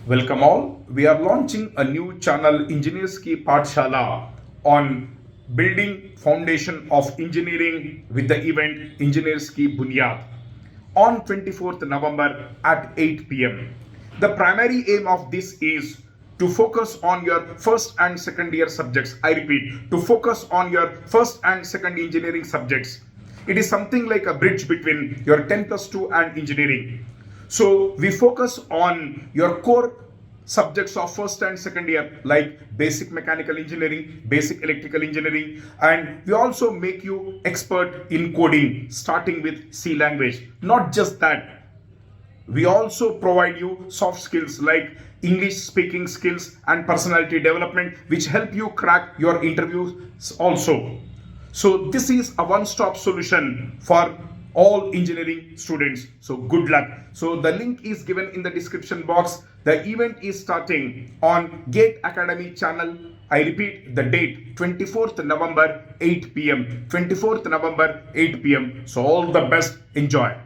Welcome all. We are launching a new channel, Engineers Ki Pathshala, on building foundation of engineering with the event Engineers Ki Bunyad on 24th November at 8 p.m. The primary aim of this is to focus on your first and second year subjects. I repeat, to focus on your first and second engineering subjects. It is something like a bridge between your 10 plus 2 and engineering. So we focus on your core subjects of first and second year like basic mechanical engineering, basic electrical engineering, and we also make you expert in coding starting with C language. Not just that, we also provide you soft skills like English speaking skills and personality development which help you crack your interviews also. So this is a one-stop solution for all engineering students. So good luck. So the link is given in the description box. The event is starting on GATE Academy channel. I repeat the date, 24th November 8 p.m. 24th November 8 p.m. So all the best. Enjoy.